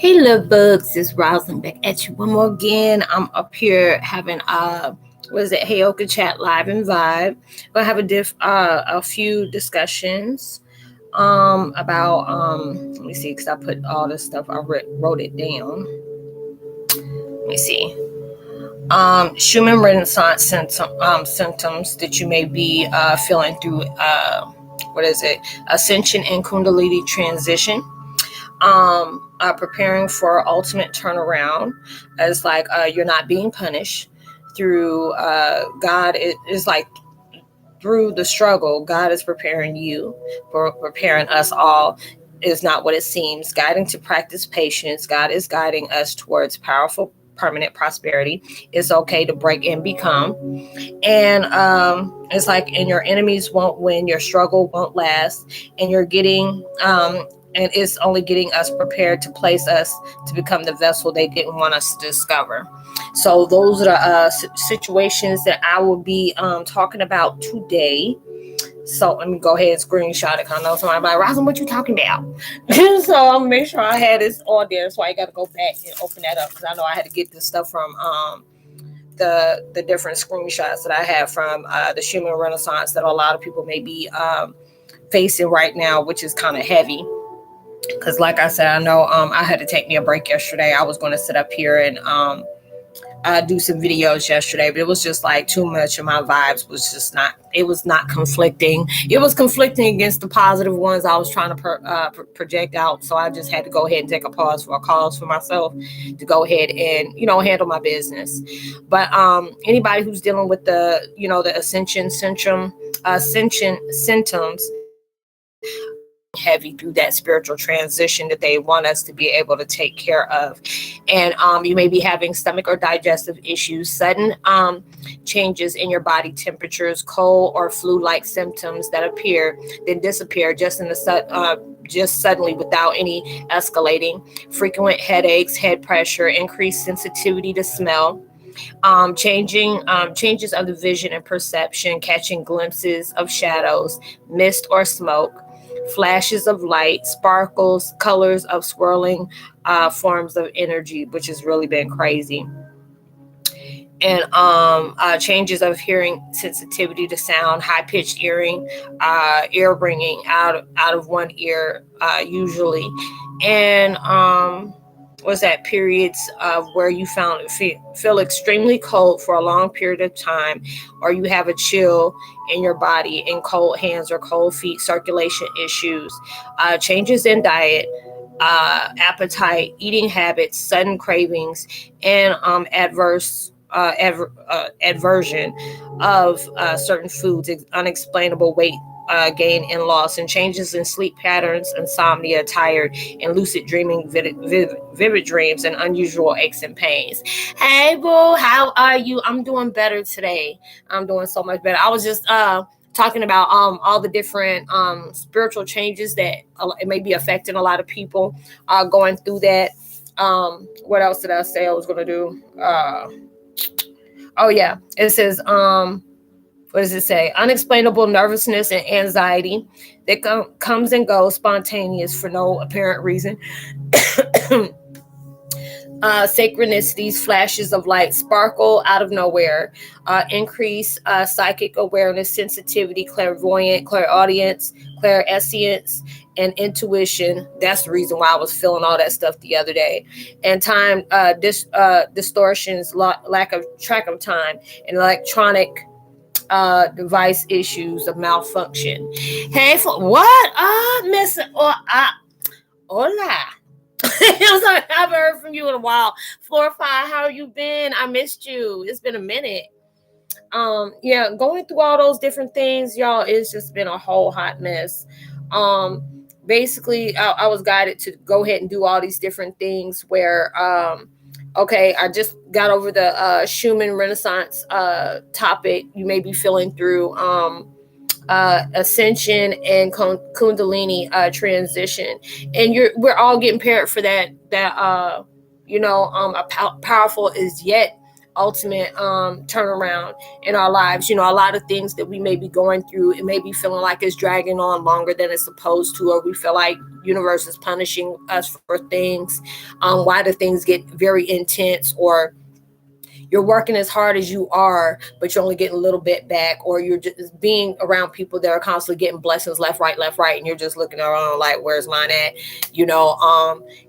Hey, love bugs, it's Roslynn back at you one more again. I'm up here having Heyoka chat live and vibe. Gonna have a few discussions about let me see, because I put all this stuff, wrote it down. Let me see. Schumann Renaissance symptoms that you may be feeling through Ascension and Kundalini transition. Preparing for ultimate turnaround, as like you're not being punished through God. It is like through the struggle, God is preparing you, for preparing us all. Is not what it seems. Guiding to practice patience. God is guiding us towards powerful permanent prosperity. It's okay to break and become. And it's like, and your enemies won't win, your struggle won't last, and you're getting and it's only getting us prepared to place us to become the vessel they didn't want us to discover. So those are the situations that I will be talking about today. So let me go ahead and screenshot it. I know somebody like, Roslynn, what you talking about? So I'm gonna make sure I had this on there. So I got to go back and open that up, because I know I had to get this stuff from the different screenshots that I have from the Schumann Renaissance that a lot of people may be facing right now, which is kind of heavy. Because like I said, I know I had to take me a break yesterday. I was going to sit up here and do some videos yesterday, but it was just like too much of my vibes was just not, it was not conflicting. It was conflicting against the positive ones I was trying to project out. So I just had to go ahead and take a pause for myself to go ahead and, handle my business. But anybody who's dealing with the, the ascension symptoms, heavy through that spiritual transition that they want us to be able to take care of. And you may be having stomach or digestive issues, sudden changes in your body temperatures, cold or flu-like symptoms that appear then disappear just suddenly without any escalating, frequent headaches, head pressure, increased sensitivity to smell, changes of the vision and perception, catching glimpses of shadows, mist or smoke, flashes of light, sparkles, colors of swirling forms of energy, which has really been crazy. And changes of hearing, sensitivity to sound, high-pitched ear ringing out of one ear usually. And periods of where you feel extremely cold for a long period of time, or you have a chill in your body, and cold hands or cold feet, circulation issues, changes in diet, appetite, eating habits, sudden cravings, and aversion of certain foods, unexplainable weight gain and loss, and changes in sleep patterns, insomnia, tired and lucid dreaming, vivid dreams, and unusual aches and pains. Hey boo, how are you? I'm doing better today. I'm doing so much better. I was just talking about all the different spiritual changes that it may be affecting a lot of people going through that. What else did I say I was going to do? Oh yeah, it says what does it say? Unexplainable nervousness and anxiety that comes and goes spontaneous for no apparent reason. Synchronicities, flashes of light, sparkle out of nowhere, increase psychic awareness, sensitivity, clairvoyant, clairaudience, clairsentience, and intuition. That's the reason why I was feeling all that stuff the other day. And time distortions, lack of track of time, and electronic device issues of malfunction. Hey, for what? Miss hola. I'm sorry, I haven't heard from you in a while. Floor 5, how you been? I missed you. It's been a minute. Going through all those different things, y'all, it's just been a whole hot mess. Basically, I was guided to go ahead and do all these different things where I just got over the Schumann Renaissance topic. You may be feeling through Ascension and Kundalini transition, and we're all getting prepared for that. Powerful is yet ultimate turnaround in our lives. A lot of things that we may be going through, it may be feeling like it's dragging on longer than it's supposed to, or we feel like universe is punishing us for things. Why do things get very intense, or you're working as hard as you are, but you're only getting a little bit back, or you're just being around people that are constantly getting blessings left, right, and you're just looking around like, where's mine at? And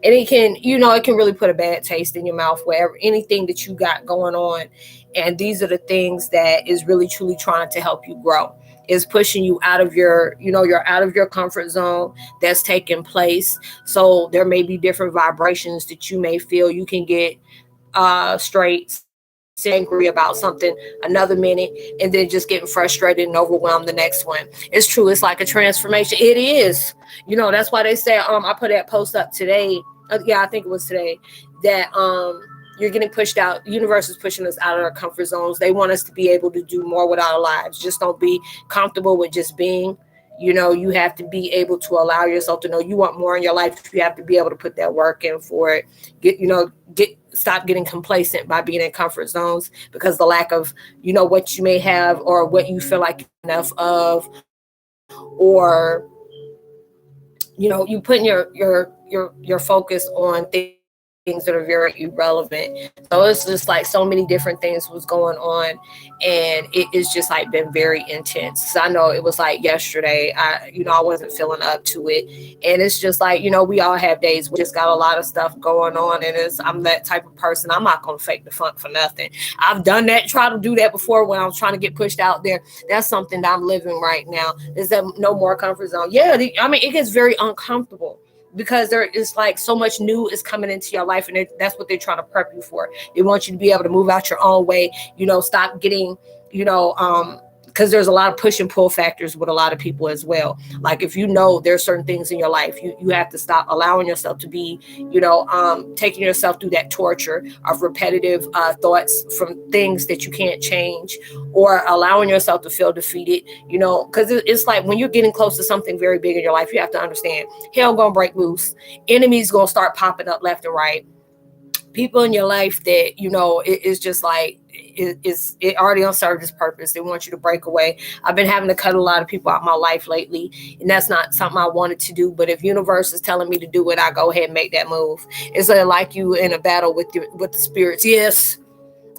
it can, it can really put a bad taste in your mouth, wherever anything that you got going on. And these are the things that is really truly trying to help you grow. Is pushing you out of you're out of your comfort zone that's taking place. So there may be different vibrations that you may feel. You can get straight angry about something another minute, and then just getting frustrated and overwhelmed the next one. It's true. It's like a transformation. It is. That's why they say, I put that post up today. Yeah, I think it was today, that you're getting pushed out. The universe is pushing us out of our comfort zones. They want us to be able to do more with our lives. Just don't be comfortable with just being. You have to be able to allow yourself to know you want more in your life. You have to be able to put that work in for it. Stop getting complacent by being in comfort zones, because the lack of, what you may have, or what you feel like enough of, or, you putting your focus on things that are very irrelevant. So it's just like so many different things was going on, and it's just like been very intense. So I know it was like yesterday, I wasn't feeling up to it, and it's just like, we all have days. We just got a lot of stuff going on, and I'm that type of person. I'm not gonna fake the funk for nothing. I've done that, try to do that before when I was trying to get pushed out there. That's something that I'm living right now. Is that no more comfort zone? Yeah, it gets very uncomfortable, because there is like so much new is coming into your life, and that's what they're trying to prep you for. They want you to be able to move out your own way, stop getting, because there's a lot of push and pull factors with a lot of people as well. Like if there's certain things in your life, you have to stop allowing yourself to be, taking yourself through that torture of repetitive thoughts from things that you can't change, or allowing yourself to feel defeated, because it's like when you're getting close to something very big in your life, you have to understand hell gonna break loose, enemies gonna start popping up left and right, people in your life that it's just like it already served its purpose. They want you to break away. I've been having to cut a lot of people out of my life lately, and that's not something I wanted to do, but if universe is telling me to do it, I go ahead and make that move. It's like you in a battle with the spirits. Yes.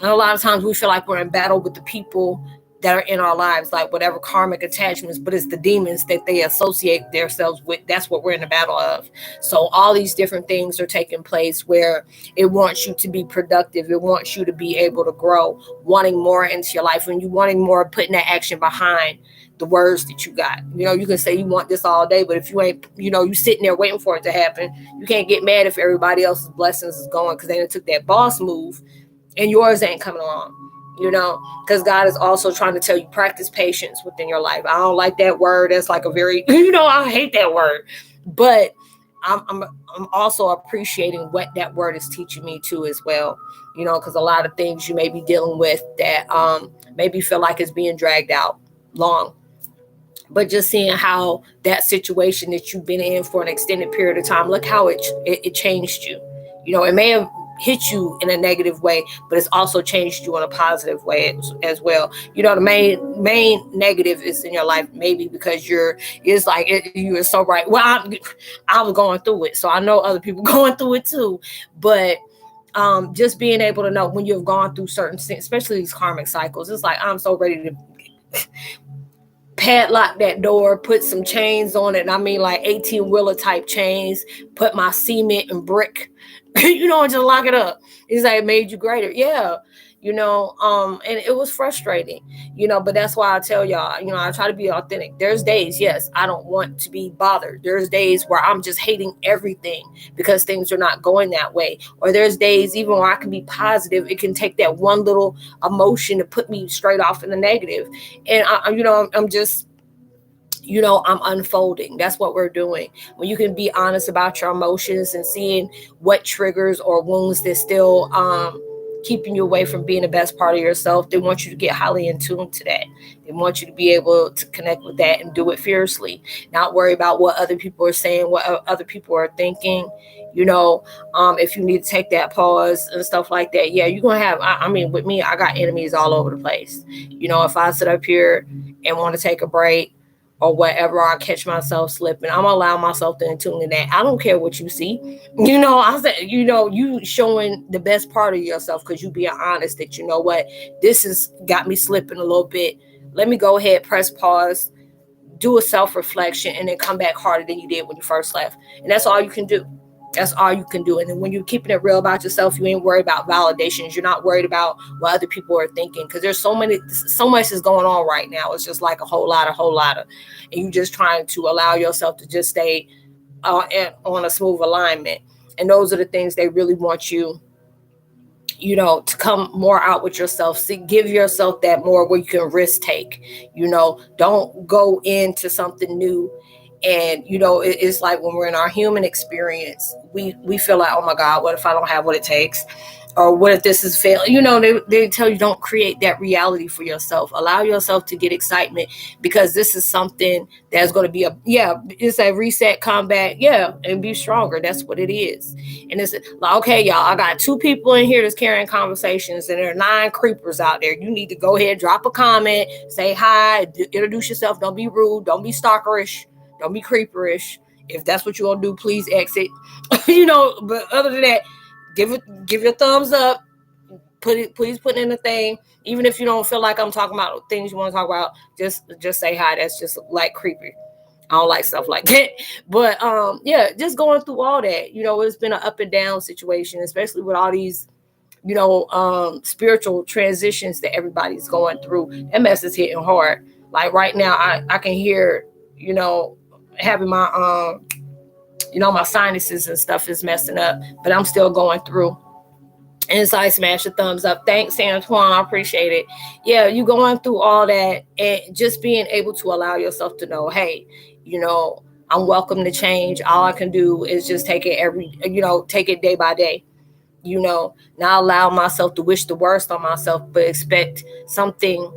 And a lot of times we feel like we're in battle with the people that are in our lives, like whatever karmic attachments, but it's the demons that they associate themselves with. That's what we're in the battle of. So all these different things are taking place where it wants you to be productive. It wants you to be able to grow, wanting more into your life. When you wanting more, putting that action behind the words that you got. You can say you want this all day, but if you ain't, you sitting there waiting for it to happen, you can't get mad if everybody else's blessings is going, because they done took that boss move and yours ain't coming along. Because God is also trying to tell you, practice patience within your life. I don't like that word. That's like a very, I hate that word. But I'm also appreciating what that word is teaching me too as well. Because a lot of things you may be dealing with that maybe feel like it's being dragged out long. But just seeing how that situation that you've been in for an extended period of time, look how it changed you. It may have hit you in a negative way, but it's also changed you in a positive way as well. The main negative is in your life, maybe because you are so right. Well, I was going through it, so I know other people going through it too. But just being able to know when you've gone through certain things, especially these karmic cycles, it's like I'm so ready to padlock that door, put some chains on it. And I mean like 18-wheeler type chains, put my cement and brick, and just lock it up. It's like, it made you greater. Yeah. And it was frustrating, but that's why I tell y'all, I try to be authentic. There's days, yes, I don't want to be bothered. There's days where I'm just hating everything because things are not going that way. Or there's days even where I can be positive. It can take that one little emotion to put me straight off in the negative. And I'm just, I'm unfolding. That's what we're doing. When you can be honest about your emotions and seeing what triggers or wounds that still keeping you away from being the best part of yourself. They want you to get highly in tune to that. They want you to be able to connect with that and do it fiercely, not worry about what other people are saying, what other people are thinking. If you need to take that pause and stuff like that, yeah, you're going to have, I mean, with me, I got enemies all over the place. If I sit up here and want to take a break or whatever, I catch myself slipping, I'm going to allow myself to tune in that. I don't care what you see. I said, you showing the best part of yourself because you being honest that, what, this has got me slipping a little bit. Let me go ahead, press pause, do a self-reflection, and then come back harder than you did when you first left. And that's all you can do. That's all you can do. And then when you're keeping it real about yourself, you ain't worried about validations. You're not worried about what other people are thinking, because there's so much is going on right now. It's just like a whole lot of, and you just trying to allow yourself to just stay on a smooth alignment. And those are the things they really want you, to come more out with yourself. See, give yourself that more where you can risk take. Don't go into something new. And, it's like when we're in our human experience, we feel like, oh my God, what if I don't have what it takes? Or what if this is failing? They tell you don't create that reality for yourself. Allow yourself to get excitement, because this is something that's going to be it's a reset, comeback, and be stronger. That's what it is. And it's like, okay, y'all, I got 2 people in here that's carrying conversations, and there are 9 creepers out there. You need to go ahead, drop a comment, say hi, introduce yourself. Don't be rude. Don't be stalkerish. Don't be creeperish. If that's what you're going to do, please exit. But other than that, give your thumbs up. Please put in a thing. Even if you don't feel like I'm talking about things you want to talk about, just say hi. That's just like creepy. I don't like stuff like that. But just going through all that. It's been an up and down situation, especially with all these spiritual transitions that everybody's going through. That mess is hitting hard. Like right now, I can hear, having my my sinuses and stuff is messing up, but I'm still going through. And so I smash a thumbs up. Thanks, Antoine. I appreciate it. Yeah, you going through all that, and just being able to allow yourself to know, hey, I'm welcome to change. All I can do is just take it take it day by day. Not allow myself to wish the worst on myself, but expect something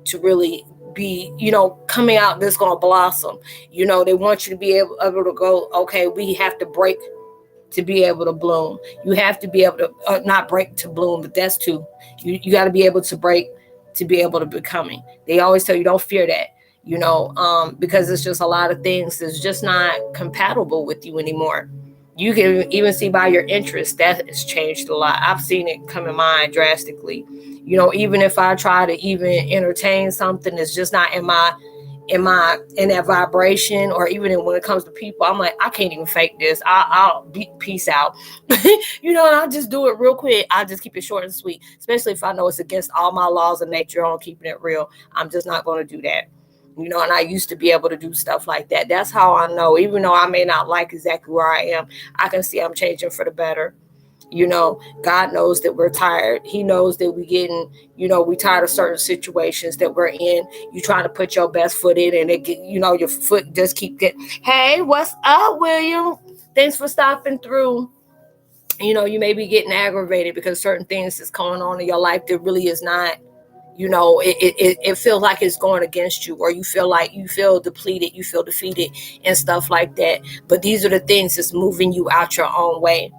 to really be, coming out that's going to blossom. They want you to be able to go, okay, we have to break to be able to bloom. You have to be able to not break to bloom, but that's too. You got to be able to break to be able to becoming. They always tell you don't fear that, because it's just a lot of things that's just not compatible with you anymore. You can even see by your interest that has changed a lot. I've seen it come in mind drastically. Even if I try to even entertain something that's just not in that vibration, or even when it comes to people, I'm like, I can't even fake this. I'll peace out. And I'll just do it real quick. I'll just keep it short and sweet, especially if I know it's against all my laws of nature on keeping it real. I'm just not going to do that. And I used to be able to do stuff like that. That's how I know, even though I may not like exactly where I am, I can see I'm changing for the better. God knows that we're tired. He knows that we getting, we tired of certain situations that we're in. You trying to put your best foot in, and it get, your foot just keep getting, hey, what's up, William? Thanks for stopping through. You may be getting aggravated because certain things is going on in your life that really is not, it feels like it's going against you, or you feel depleted, you feel defeated and stuff like that. But these are the things that's moving you out your own way.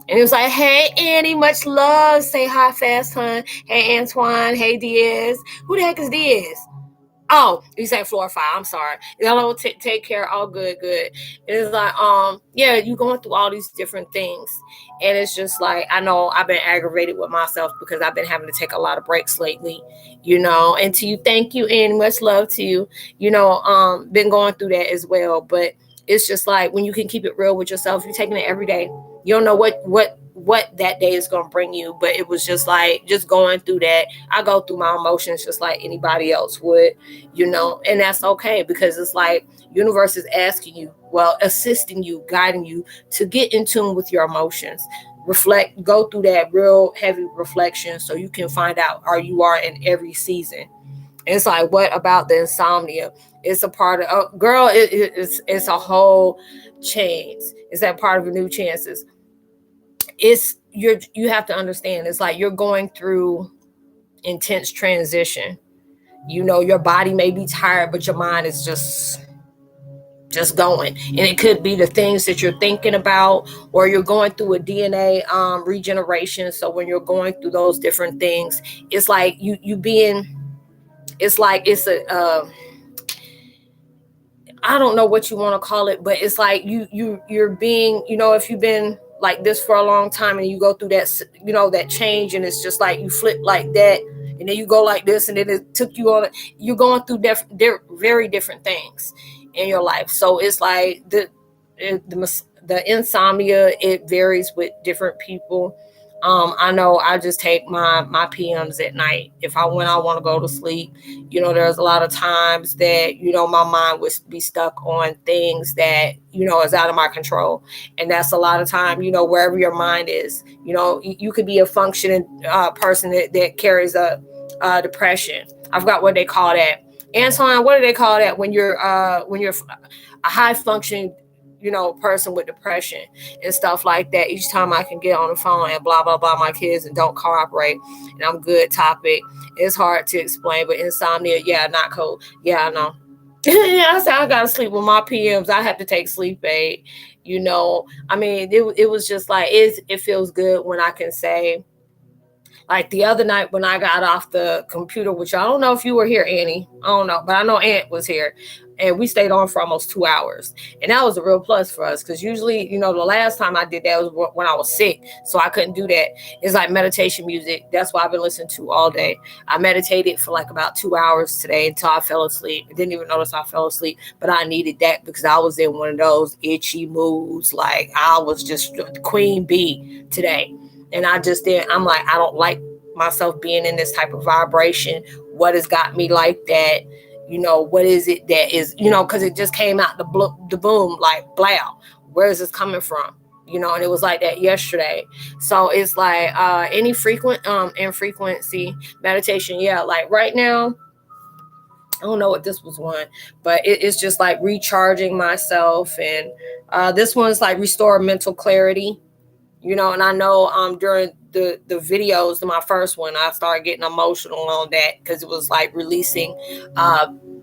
And it was like, hey, Annie, much love. Say hi fast, hon. Hey, Antoine. Hey, Diaz. Who the heck is Diaz? Oh, you say floor 5. I'm sorry. Hello, take care. All good. It's like, you going through all these different things. And it's just like, I know I've been aggravated with myself because I've been having to take a lot of breaks lately, and to you, thank you, and much love to you, been going through that as well. But it's just like, when you can keep it real with yourself, you're taking it every day. You don't know what that day is going to bring you, but it was just like, just going through that. I go through my emotions just like anybody else would, and that's okay, because it's like universe is asking you, assisting you, guiding you to get in tune with your emotions. Reflect, go through that real heavy reflection so you can find out you are in every season. And it's like, what about the insomnia? It's a part of, girl, it's a whole change. It's that part of the new chances. It's, you have to understand, it's like you're going through intense transition. Your body may be tired, but your mind is just going. And it could be the things that you're thinking about, or you're going through a DNA regeneration. So when you're going through those different things, it's like you being, it's like it's a I don't know what you want to call it, but it's like you're being, if you've been like this for a long time and you go through that, that change, and it's just like you flip like that, and then you go like this, and then it took you on, you're going through very different things in your life. So it's like the insomnia, it varies with different people. I know I just take my PMs at night when I want to go to sleep. There's a lot of times that my mind would be stuck on things that is out of my control, and that's a lot of time. Wherever your mind is, you could be a functioning person that carries a depression. I forgot what they call that. Antoine, what do they call that when you're a high functioning person with depression and stuff like that? Each time I can get on the phone and blah blah blah my kids and don't cooperate, and I'm good topic. It's hard to explain, but insomnia, yeah, not cool. Yeah, I know. Yeah, I said I gotta sleep with my PMs. I have to take sleep aid. I mean, it was just like it feels good when I can say, like the other night when I got off the computer, which I don't know if you were here, Annie. I don't know, but I know Aunt was here. And we stayed on for almost 2 hours. And that was a real plus for us, because usually, the last time I did that was when I was sick. So I couldn't do that. It's like meditation music. That's what I've been listening to all day. I meditated for like about 2 hours today until I fell asleep. I didn't even notice I fell asleep, but I needed that because I was in one of those itchy moods. Like I was just queen bee today. And I just did. I'm like, I don't like myself being in this type of vibration. What has got me like that? What is it that is, because it just came out the boom, like, blow. Where is this coming from? And it was like that yesterday. So it's like any infrequency meditation. Yeah, like right now, I don't know what this was one, but it's just like recharging myself. And this one's like restore mental clarity. And I know during the videos, my first one, I started getting emotional on that because it was like releasing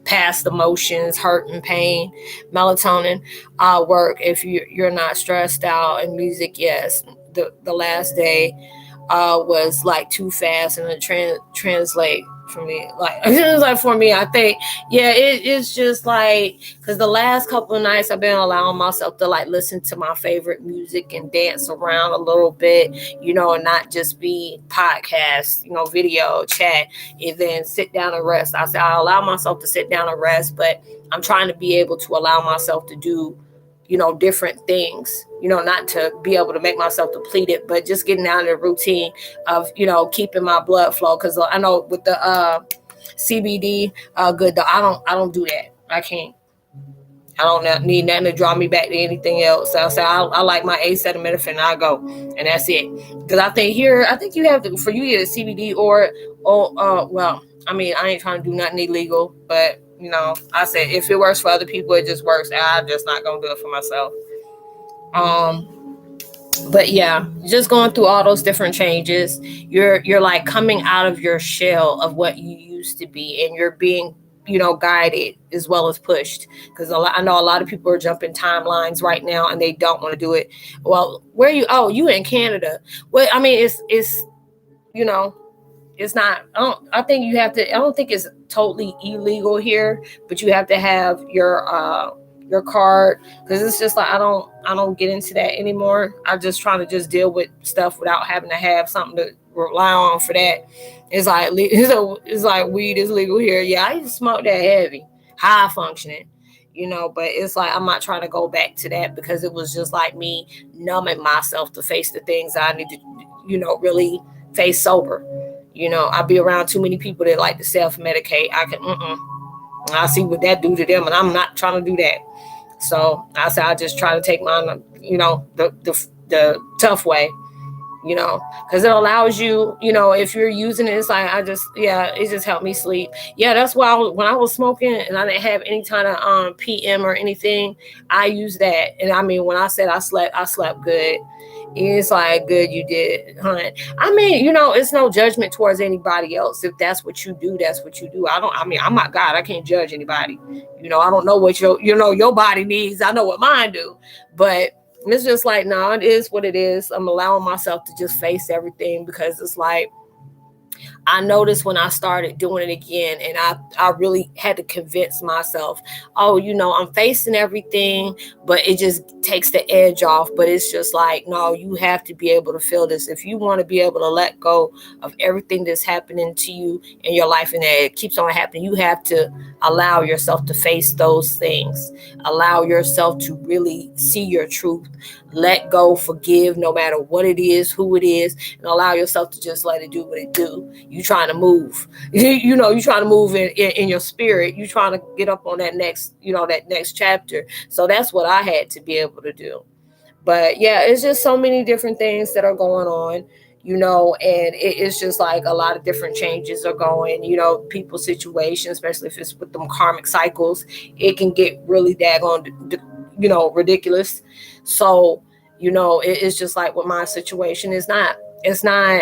past emotions, hurt and pain. Melatonin work if you're not stressed out. And music, yes. The last day was like too fast, and it translate for me. Like it was like for me, I think, yeah, it's just like, because the last couple of nights I've been allowing myself to like listen to my favorite music and dance around a little bit, and not just be podcast, video chat, and then sit down and rest. I allow myself to sit down and rest, but I'm trying to be able to allow myself to do different things, not to be able to make myself depleted, but just getting out of the routine of, keeping my blood flow. Cause I know with the CBD, good, I don't do that. I can't. I don't need nothing to draw me back to anything else. So I like my acetaminophen, and I go, and that's it. Cause I think you have to, for you either CBD or well, I mean, I ain't trying to do nothing illegal, but I said if it works for other people, it just works. I'm just not gonna do it for myself. But yeah, just going through all those different changes, you're like coming out of your shell of what you used to be, and you're being guided as well as pushed. Because I know a lot of people are jumping timelines right now, and they don't want to do it. Well, where you? Oh, you in Canada? Well, I mean, it's it's not. I think you have to. I don't think it's totally illegal here, but you have to have your card, because it's just like I don't get into that anymore. I'm just trying to just deal with stuff without having to have something to rely on for that. It's like weed is legal here. Yeah, I used to smoke that heavy, high functioning, but it's like I'm not trying to go back to that, because it was just like me numbing myself to face the things I need to, really face sober. I be around too many people that like to self-medicate. I see what that do to them, and I'm not trying to do that. So I said I just try to take mine, the tough way, because it allows you, if you're using it, it's like it just helped me sleep. Yeah, that's why when I was smoking and I didn't have any kind of PM or anything, I used that. And I mean, when I said I slept good. It's like, good, you did, hun. I mean, it's no judgment towards anybody else. If that's what you do, that's what you do. I'm not God. I can't judge anybody. I don't know what your body needs. I know what mine do. But it's just like, no, it is what it is. I'm allowing myself to just face everything, because it's like, I noticed when I started doing it again, and I really had to convince myself, oh, I'm facing everything, but it just takes the edge off. But it's just like, no, you have to be able to feel this. If you want to be able to let go of everything that's happening to you in your life, and that it keeps on happening, you have to allow yourself to face those things. Allow yourself to really see your truth. Let go, forgive, no matter what it is, who it is, and allow yourself to just let it do what it do. You trying to move, you trying to move in your spirit. You trying to get up on that next, that next chapter. So that's what I had to be able to do. But yeah, it's just so many different things that are going on, and it's just like a lot of different changes are going, people's situations, especially if it's with them karmic cycles, it can get really daggone, ridiculous. So, it's just like what my situation is not. It's not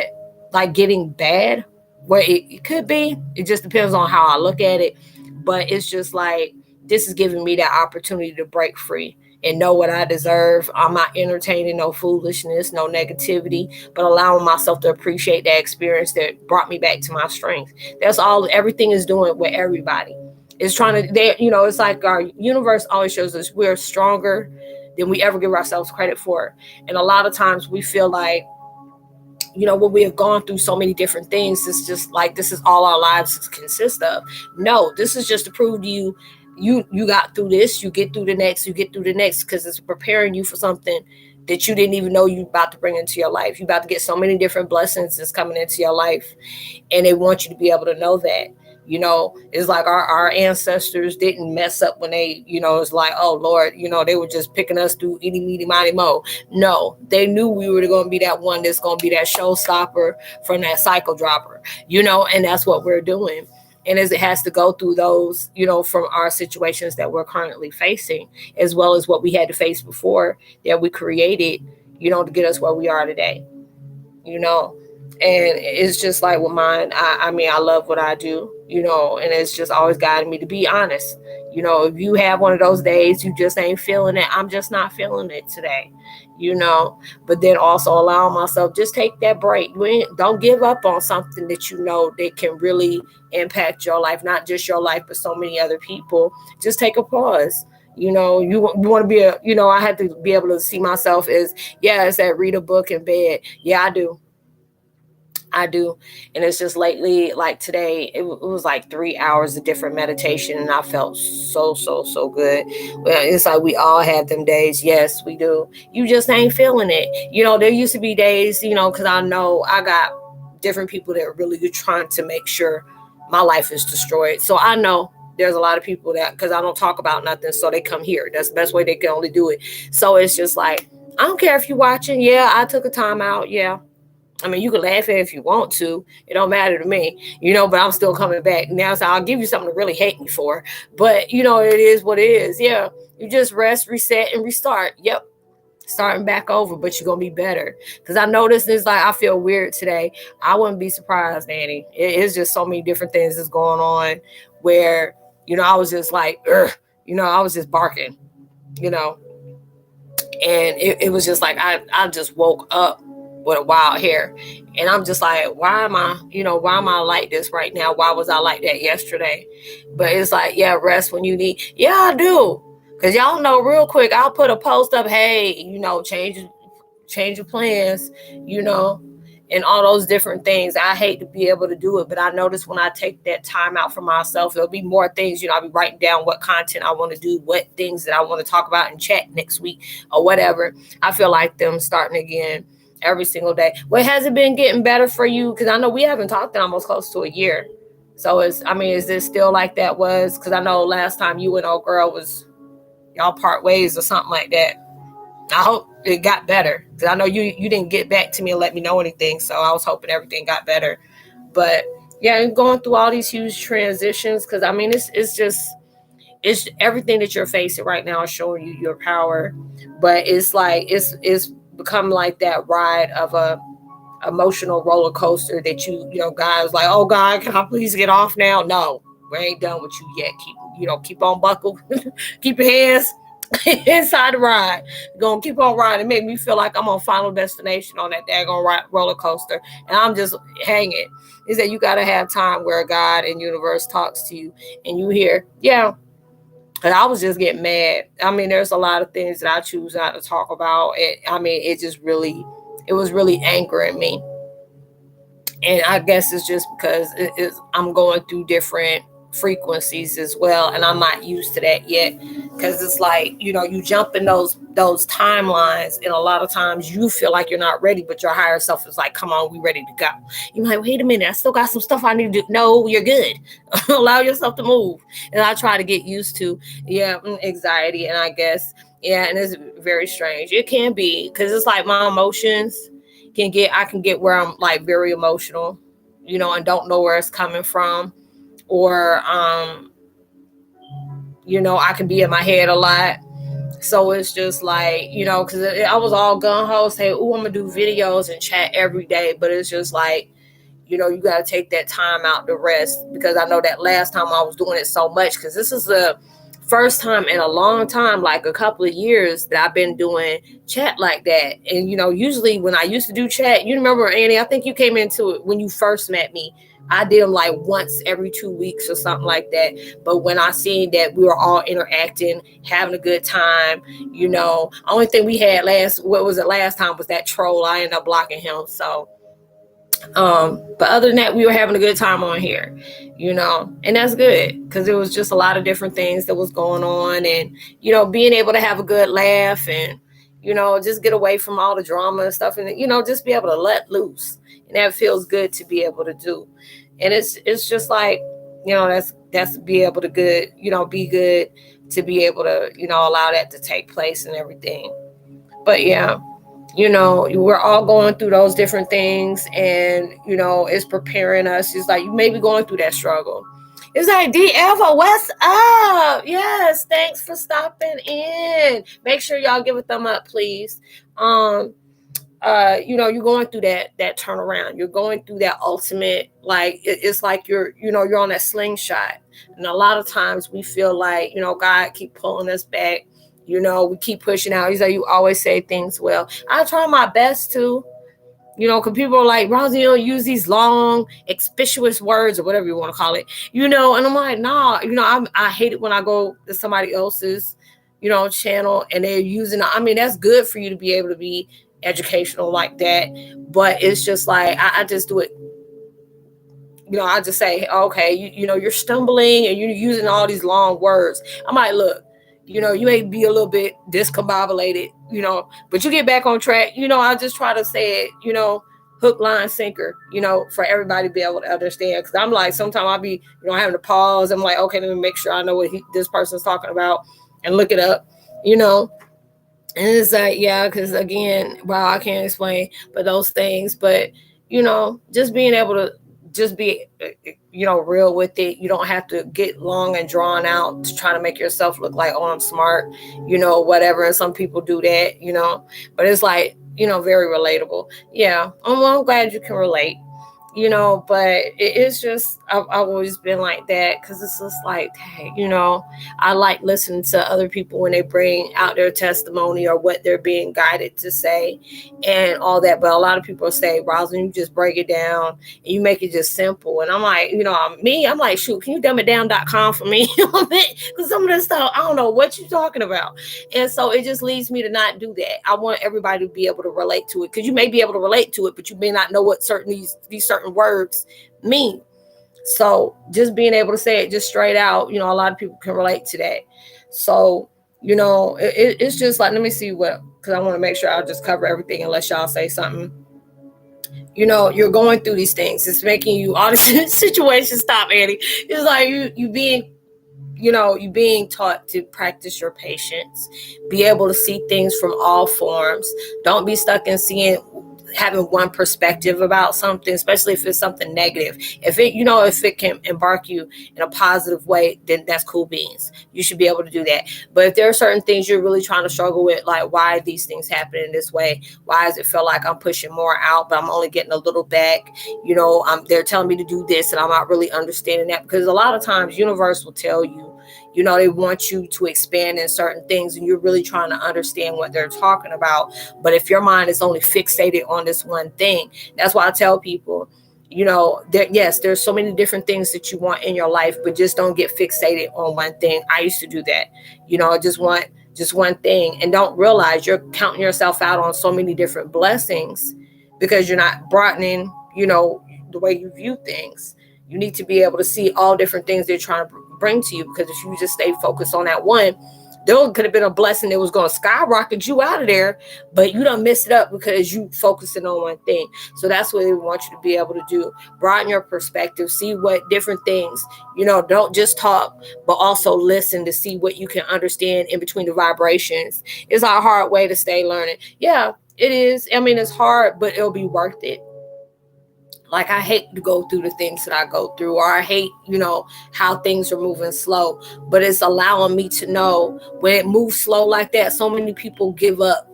like getting bad, where it could be. It just depends on how I look at it. But it's just like, this is giving me that opportunity to break free and know what I deserve. I'm not entertaining no foolishness, no negativity, but allowing myself to appreciate that experience that brought me back to my strength. That's all everything is doing with everybody. It's trying to, it's like our universe always shows us we're stronger than we ever give ourselves credit for. And a lot of times we feel like, when we have gone through so many different things, it's just like, this is all our lives consist of. No, this is just to prove to you, you got through this, you get through the next, because it's preparing you for something that you didn't even know you about to bring into your life. You about to get so many different blessings that's coming into your life, and they want you to be able to know that. It's like our ancestors didn't mess up when they, it's like, oh Lord, they were just picking us through itty meeny miny mo. No, they knew we were going to be that one that's going to be that showstopper from that cycle dropper, and that's what we're doing. And as it has to go through those, from our situations that we're currently facing, as well as what we had to face before that we created, to get us where we are today, and it's just like with mine. I mean, I love what I do, and it's just always guiding me to be honest. If you have one of those days you just ain't feeling it, I'm just not feeling it today, but then also allowing myself, just take that break. Don't give up on something that that can really impact your life, not just your life, but so many other people. Just take a pause. You want to be I had to be able to see myself as, yeah, it's that read a book in bed. Yeah, I do. And it's just lately, like today, it was like 3 hours of different meditation, and I felt so, so, so good. Well, it's like we all have them days. Yes, we do. You just ain't feeling it. There used to be days, because I know I got different people that are really trying to make sure my life is destroyed. So I know there's a lot of people that, because I don't talk about nothing, so they come here. That's the best way they can only do it. So it's just like, I don't care if you're watching. Yeah, I took a time out. Yeah. I mean, you can laugh at it if you want to. It don't matter to me, but I'm still coming back. Now, so I'll give you something to really hate me for. But, it is what it is. Yeah. You just rest, reset, and restart. Yep. Starting back over, but you're going to be better. Because I noticed it's like, I feel weird today. I wouldn't be surprised, Annie. It's just so many different things that's going on where, I was just like, I was just barking, and it was just like, I just woke up with a wild hair, and I'm just like, why am I like this right now? Why was I like that yesterday? But it's like, yeah, rest when you need. Yeah, I do, because y'all know real quick, I'll put a post up, hey, change your plans, and all those different things. I hate to be able to do it, but I notice when I take that time out for myself, there'll be more things. I'll be writing down what content I want to do, what things that I want to talk about in chat next week or whatever. I feel like them starting again every single day. Well, has it been getting better for you? Because I know we haven't talked in almost close to a year. So is this still like that was? Because I know last time you and old girl was, y'all part ways or something like that. I hope it got better, because I know you didn't get back to me and let me know anything. So I was hoping everything got better. But yeah, going through all these huge transitions, because I mean, it's everything that you're facing right now is showing you your power. But it's like, it's become like that ride of a emotional roller coaster that God is like, oh God, can I please get off now? No, we ain't done with you yet. Keep on buckle, keep your hands inside the ride. Gonna keep on riding. It made me feel like I'm on Final Destination on that daggone roller coaster, and I'm just hanging. Is that you got to have time where God and universe talks to you, and you hear, yeah. And I was just getting mad. I mean, there's a lot of things that I choose not to talk about. It was really angering me. And I guess it's just because I'm going through different frequencies as well, and I'm not used to that yet, because it's like, you jump in those timelines, and a lot of times you feel like you're not ready, but your higher self is like, come on, we ready to go. You're like, wait a minute, I still got some stuff I need to do. No, you're good. Allow yourself to move. And I try to get used to anxiety, and I guess and it's very strange. It can be, because it's like my emotions I can get where I'm like very emotional, and don't know where it's coming from, or I can be in my head a lot. So it's just like, because I was all gung-ho, say, oh, I'm gonna do videos and chat every day, but it's just like, you got to take that time out to rest, because I know that last time I was doing it so much, because this is the first time in a long time, like a couple of years, that I've been doing chat like that. And, usually when I used to do chat, you remember, Annie, I think you came into it when you first met me. I did them like once every 2 weeks or something like that. But when I seen that we were all interacting, having a good time, only thing we had last time was that troll. I ended up blocking him. So, but other than that, we were having a good time on here, and that's good, because it was just a lot of different things that was going on, and, being able to have a good laugh, and, just get away from all the drama and stuff, and, just be able to let loose. And that feels good to be able to do. And it's just like, that's be able to be good to be able to, allow that to take place and everything. But yeah. We're all going through those different things, and, it's preparing us. It's like, you may be going through that struggle. It's like, D. Eva, what's up? Yes, thanks for stopping in. Make sure y'all give a thumb up, please. You're going through that turnaround. You're going through that ultimate, like, it's like you're on that slingshot. And a lot of times we feel like, God keep pulling us back. We keep pushing out. He's like, you always say things well. I try my best to, because people are like, Rosie, you don't use these long, expeditious words or whatever you want to call it, and I'm like, nah, I hate it when I go to somebody else's, channel, and they're using, that's good for you to be able to be educational like that. But it's just like, I just do it. I just say, okay, you're stumbling and you're using all these long words. I'm like, look, you may be a little bit discombobulated, but you get back on track. I just try to say it, hook, line, sinker, for everybody to be able to understand. Because I'm like, sometimes I'll be, having to pause. I'm like, okay, let me make sure I know what this person's talking about and look it up, And it's like, yeah, because again, wow, I can't explain, but those things, but, just being able to just be, real with it. You don't have to get long and drawn out to try to make yourself look like, oh, I'm smart, whatever. And some people do that, but it's like, very relatable. Yeah. I'm glad you can relate, but it's just, I've always been like that, because it's just like, hey, I like listening to other people when they bring out their testimony or what they're being guided to say and all that. But a lot of people say, Roslynn, you just break it down and you make it just simple. And I'm like, I'm like, shoot, can you dumb it down.com for me? Because some of this stuff, I don't know what you're talking about. And so it just leads me to not do that. I want everybody to be able to relate to it, because you may be able to relate to it, but you may not know what these certain words mean. So just being able to say it just straight out, a lot of people can relate to that. So, it's just like, let me see because I want to make sure I'll just cover everything unless y'all say something. You're going through these things. It's making you, all the situations, stop, Annie. It's like you being taught to practice your patience, be able to see things from all forms. Don't be stuck in seeing having one perspective about something, especially if it's something negative. If it can embark you in a positive way, then that's cool beans. You should be able to do that. But if there are certain things you're really trying to struggle with, like why are these things happen in this way? Why does it feel like I'm pushing more out, but I'm only getting a little back? They're telling me to do this and I'm not really understanding that, because a lot of times universe will tell you, they want you to expand in certain things and you're really trying to understand what they're talking about. But if your mind is only fixated on this one thing, that's why I tell people, there's so many different things that you want in your life, but just don't get fixated on one thing. I used to do that. I just want just one thing and don't realize you're counting yourself out on so many different blessings because you're not broadening, the way you view things. You need to be able to see all different things they're trying to bring to you, because if you just stay focused on that one, there could have been a blessing that was going to skyrocket you out of there, but you done messed it up because you focusing on one thing. So that's what they want you to be able to do. Broaden your perspective, see what different things, don't just talk, but also listen to see what you can understand in between the vibrations. It's a hard way to stay learning. Yeah, it is. I mean, it's hard, but it'll be worth it. Like, I hate to go through the things that I go through, or I hate, how things are moving slow, but it's allowing me to know when it moves slow like that, so many people give up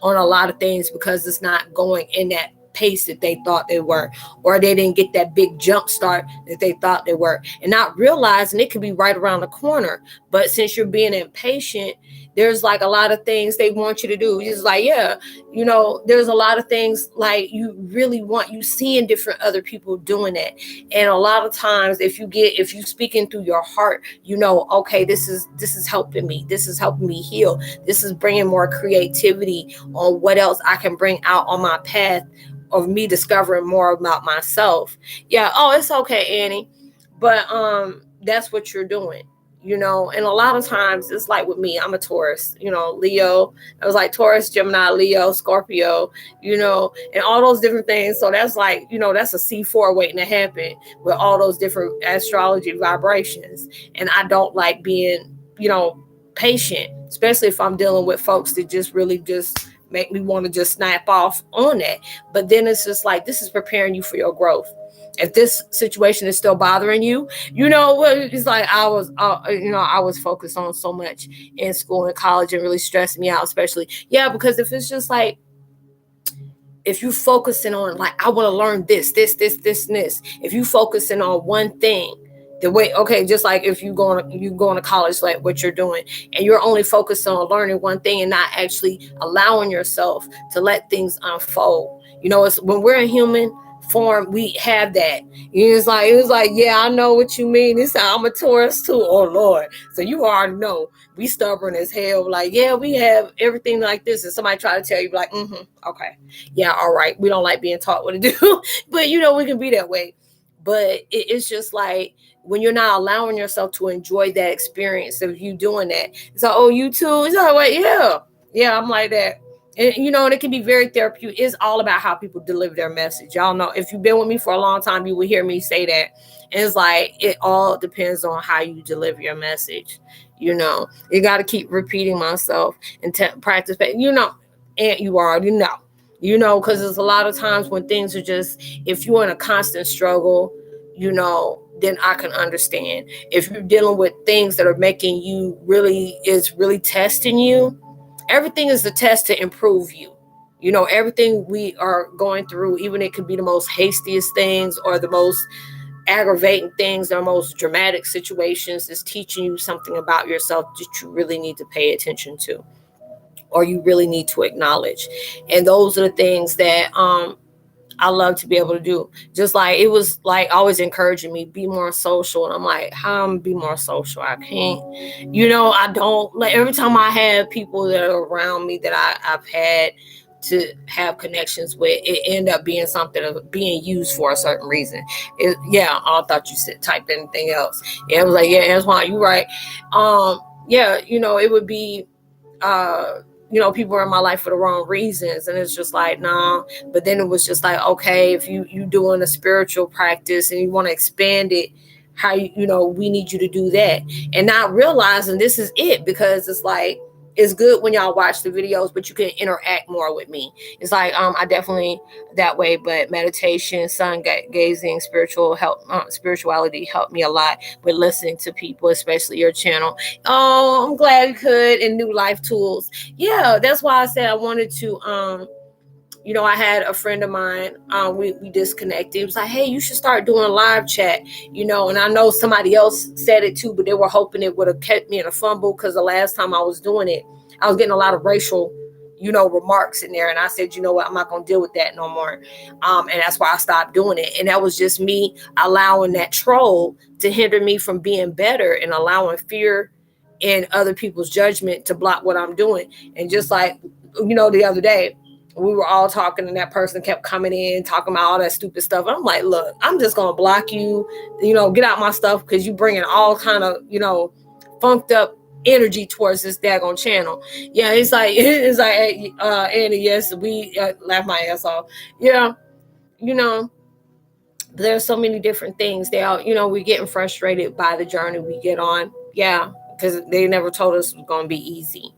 on a lot of things because it's not going in that pace that they thought they were, or they didn't get that big jump start that they thought they were, and not realizing it could be right around the corner. But since you're being impatient, there's like a lot of things they want you to do. It's like, there's a lot of things like you really want, you seeing different other people doing that. And a lot of times if you speaking through your heart, okay, this is helping me. This is helping me heal. This is bringing more creativity on what else I can bring out on my path of me discovering more about myself. Yeah. Oh, it's okay, Annie. But that's what you're doing. And a lot of times it's like with me, I'm a Taurus, Leo. I was like Taurus, Gemini, Leo, Scorpio, and all those different things. So that's like, that's a C4 waiting to happen with all those different astrology vibrations. And I don't like being, patient, especially if I'm dealing with folks that just really just make me want to just snap off on that. But then it's just like, this is preparing you for your growth. If this situation is still bothering you, it's like I was focused on so much in school and college and really stressed me out, especially. Yeah, because if it's just like, if you focusing on like, I want to learn this, and this. If you focusing on one thing, the way, okay, just like if you going to college, like what you're doing, and you're only focused on learning one thing and not actually allowing yourself to let things unfold. It's when we're in human form, we have that. It was like, yeah, I know what you mean. I'm a Taurus too. Oh Lord. So you already know we stubborn as hell. Like, yeah, we have everything like this. And somebody try to tell you like, okay. Yeah, all right. We don't like being taught what to do. But we can be that way. But it's just like, when you're not allowing yourself to enjoy that experience of you doing that. It's like, oh, you too? It's like, well, yeah, I'm like that. And, and it can be very therapeutic. It's all about how people deliver their message. Y'all know, if you've been with me for a long time, you will hear me say that. And it's like, it all depends on how you deliver your message. You got to keep repeating myself and practice. And you already know, because there's a lot of times when things are just, if you're in a constant struggle, then I can understand. If you're dealing with things that are making you really testing you, everything is a test to improve you. Everything we are going through, even it could be the most hastiest things or the most aggravating things, the most dramatic situations, is teaching you something about yourself that you really need to pay attention to, or you really need to acknowledge. And those are the things that I love to be able to do. Just like, it was like always encouraging me, be more social. And I'm like, how am I be more social? I can't, I don't, like, every time I have people that are around me that I've had to have connections with, it end up being something of being used for a certain reason. I thought you said type anything else. Yeah, it was like, yeah, Antoine, you right. It would be, people are in my life for the wrong reasons. And it's just like, nah. But then it was just like, okay, if you doing a spiritual practice and you want to expand it, how we need you to do that. And not realizing this is it, because it's like, it's good when y'all watch the videos, but you can interact more with me. It's like I definitely that way, but meditation, sun gazing, spirituality helped me a lot with listening to people, especially your channel. Oh, I'm glad you could. And new life tools. Yeah, that's why I said I wanted to I had a friend of mine, we disconnected. It was like, hey, you should start doing a live chat, and I know somebody else said it too, but they were hoping it would have kept me in a fumble, because the last time I was doing it, I was getting a lot of racial, remarks in there. And I said, you know what, I'm not going to deal with that no more. And that's why I stopped doing it. And that was just me allowing that troll to hinder me from being better, and allowing fear and other people's judgment to block what I'm doing. And just like, the other day, we were all talking, and that person kept coming in talking about all that stupid stuff. I'm like, look, I'm just gonna block you, get out my stuff, because you bringing all kind of funked up energy towards this daggone channel. Yeah, it's like hey, Annie, yes, we laugh my ass off. Yeah, there's so many different things. We're getting frustrated by the journey we get on. Yeah, because they never told us it was gonna be easy.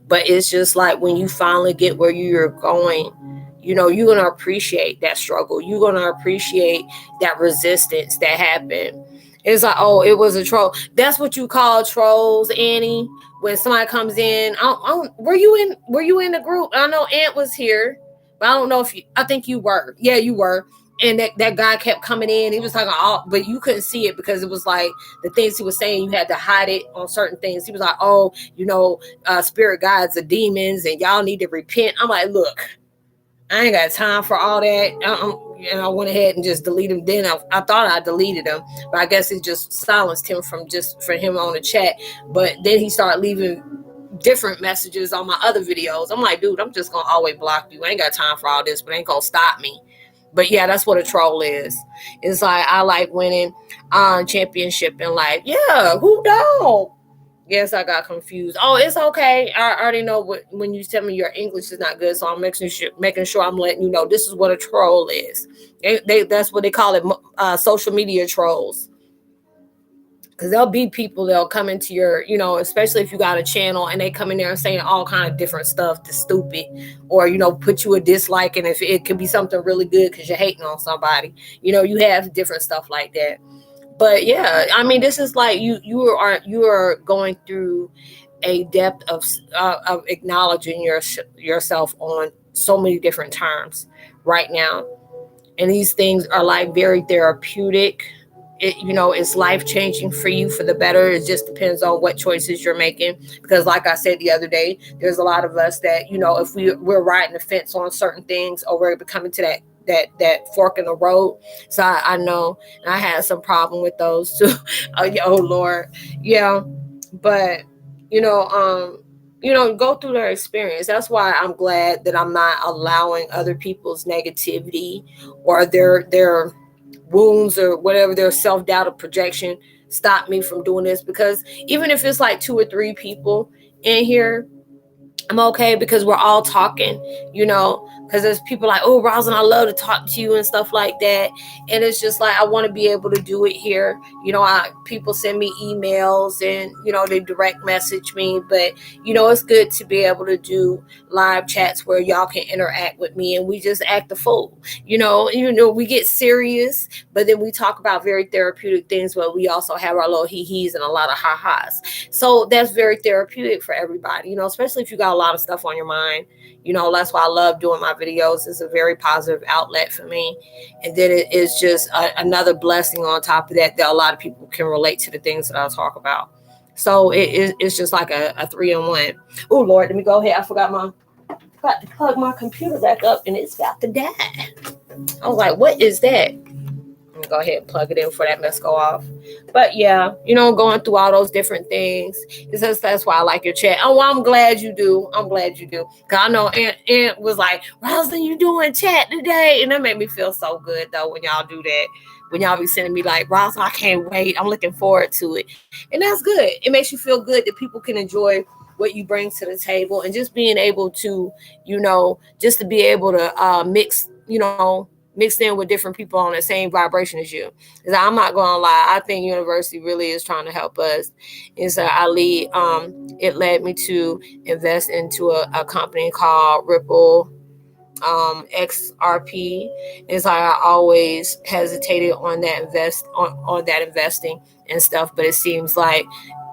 But it's just like, when you finally get where you're going, you're going to appreciate that struggle. You're going to appreciate that resistance that happened. It's like, oh, it was a troll. That's what you call trolls, Annie. When somebody comes in, were you in the group? I know Aunt was here, but I don't know if I think you were. Yeah, you were. And that guy kept coming in. He was talking but you couldn't see it, because it was like the things he was saying, you had to hide it on certain things. He was like, oh, spirit guides are demons, and y'all need to repent. I'm like, look, I ain't got time for all that. And I went ahead and just deleted him. Then I thought I deleted him, but I guess it just silenced him for him on the chat. But then he started leaving different messages on my other videos. I'm like, dude, I'm just gonna always block you. I ain't got time for all this, but it ain't gonna stop me. But yeah, that's what a troll is. It's like, I like winning championship in life. Yeah, who don't? Yes, I got confused. Oh, it's okay. I already know when you tell me your English is not good, so I'm making sure I'm letting you know this is what a troll is. That's what they call it, social media trolls. Because there'll be people that'll come into your, especially if you got a channel, and they come in there and saying all kind of different stuff that's stupid, or, put you a dislike. And if it could be something really good because you're hating on somebody, you have different stuff like that. But yeah, I mean, this is like you are going through a depth of acknowledging yourself on so many different terms right now. And these things are like very therapeutic. It's life-changing for you for the better. It just depends on what choices you're making. Because like I said the other day, there's a lot of us that, if we're riding the fence on certain things, or we're coming to that fork in the road. So I know, and I had some problem with those too. Oh Lord. Yeah. But, go through their experience. That's why I'm glad that I'm not allowing other people's negativity or their wounds or whatever, their self-doubt or projection stop me from doing this. Because even if it's like 2 or 3 people in here, I'm okay, because we're all talking, because there's people like, oh, Roslynn, I love to talk to you and stuff like that. And it's just like, I want to be able to do it here. People send me emails, and, they direct message me. But, it's good to be able to do live chats where y'all can interact with me, and we just act the fool. We get serious, but then we talk about very therapeutic things, but we also have our little hee-hees and a lot of ha-has. So that's very therapeutic for everybody, especially if you got a lot of stuff on your mind. That's why I love doing my videos. It's a very positive outlet for me. And then it is just another blessing on top of that a lot of people can relate to the things that I talk about. So it's just like a 3-in-1. Oh Lord, let me go ahead. I forgot to plug my computer back up, and it's about to die. I was like, what is that? I'm gonna go ahead and plug it in before that mess go off. But yeah, going through all those different things. That's why I like your chat. Oh, I'm glad you do. Cause I know Aunt was like, Roslynn, you doing chat today? And that made me feel so good though when y'all do that. When y'all be sending me like, Roslynn, I can't wait. I'm looking forward to it. And that's good. It makes you feel good that people can enjoy what you bring to the table, and just being able to, just to be able to mix, mixed in with different people on the same vibration as you. I'm not gonna lie, I think university really is trying to help us. It led me to invest into a company called Ripple XRP. It's like I always hesitated on that investing and stuff, but it seems like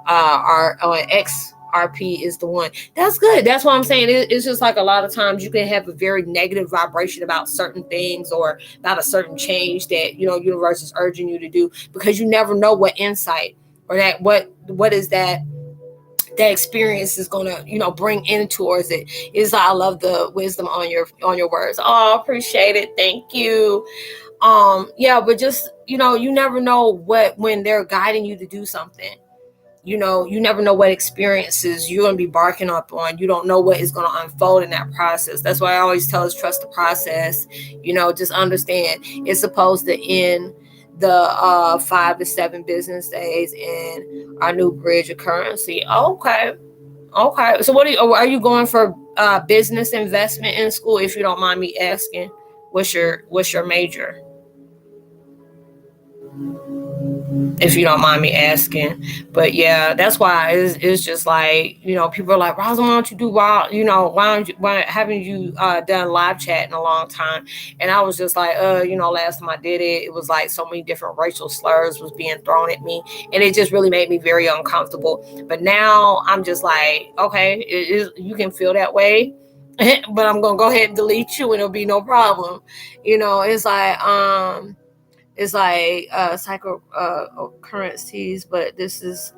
our XRP is the one. That's good. That's what I'm saying. It's just like a lot of times you can have a very negative vibration about certain things or about a certain change that universe is urging you to do, because you never know what insight or that what is that experience is gonna bring in towards it. Is I love the wisdom on your words. Oh, appreciate it. Thank you. Yeah, but just you never know when they're guiding you to do something. You never know what experiences you're going to be barking up on. You don't know what is going to unfold in that process. That's why I always tell us, trust the process. Just understand it's supposed to end the 5 to 7 business days in our new bridge of currency. Okay. So are you going for business investment in school, if you don't mind me asking? What's your major? If you don't mind me asking. But yeah, that's why it's just like, people are like, Roslynn, why don't you do why haven't you done live chat in a long time? And I was just like, last time I did it, it was like so many different racial slurs was being thrown at me, and it just really made me very uncomfortable. But now I'm just like, okay, you can feel that way, but I'm gonna go ahead and delete you and it'll be no problem. It's like psycho currencies, but this is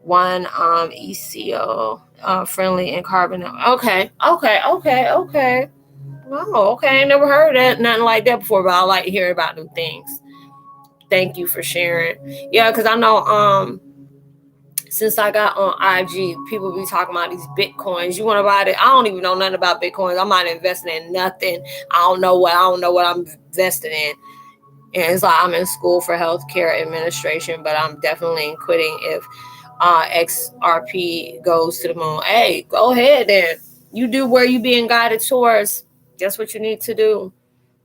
one ECO friendly and carbon. Okay. Oh, okay. I never heard that, nothing like that before, but I like hearing about new things. Thank you for sharing. Yeah, because I know since I got on IG, people be talking about these Bitcoins. You want to buy it? I don't even know nothing about Bitcoins. I'm not investing in nothing. I don't know what I'm investing in. And it's like I'm in school for healthcare administration, but I'm definitely quitting if XRP goes to the moon. Hey, go ahead then. You do where you being guided towards. That's what you need to do.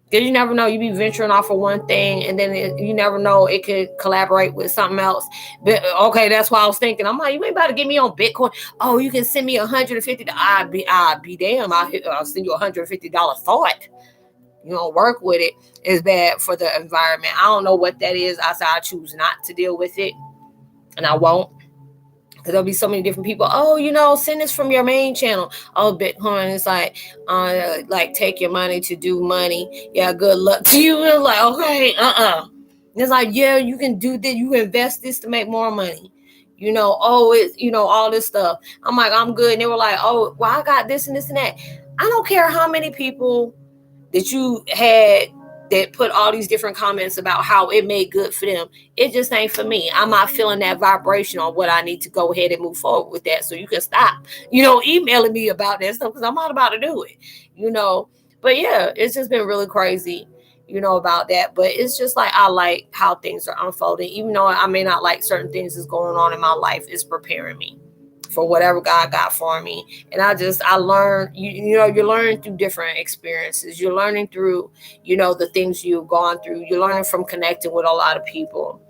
Because you never know. You be venturing off of one thing, and then you never know it could collaborate with something else. But, okay, that's what I was thinking. I'm like, you ain't about to get me on Bitcoin. Oh, you can send me $150. I'd be damn. I'll send you $150 thought. Work with it is bad for the environment. I don't know what that is. I choose not to deal with it, and I won't, because there'll be so many different people. Oh, send this from your main channel. Oh, Bitcoin is like take your money to do money. Yeah, good luck to you. It's like, okay, It's like, yeah, you can do this. You invest this to make more money. It's all this stuff. I'm like, I'm good. And they were like, oh, well, I got this and this and that. I don't care how many people that you had that put all these different comments about how it made good for them. It just ain't for me. I'm not feeling that vibration on what I need to go ahead and move forward with that. So you can stop, emailing me about that stuff, because I'm not about to do it, But yeah, it's just been really crazy, about that. But it's just like, I like how things are unfolding. Even though I may not like certain things that's going on in my life, it's preparing me for whatever God got for me. And I learned, you're learning through different experiences. You're learning through, the things you've gone through. You're learning from connecting with a lot of people.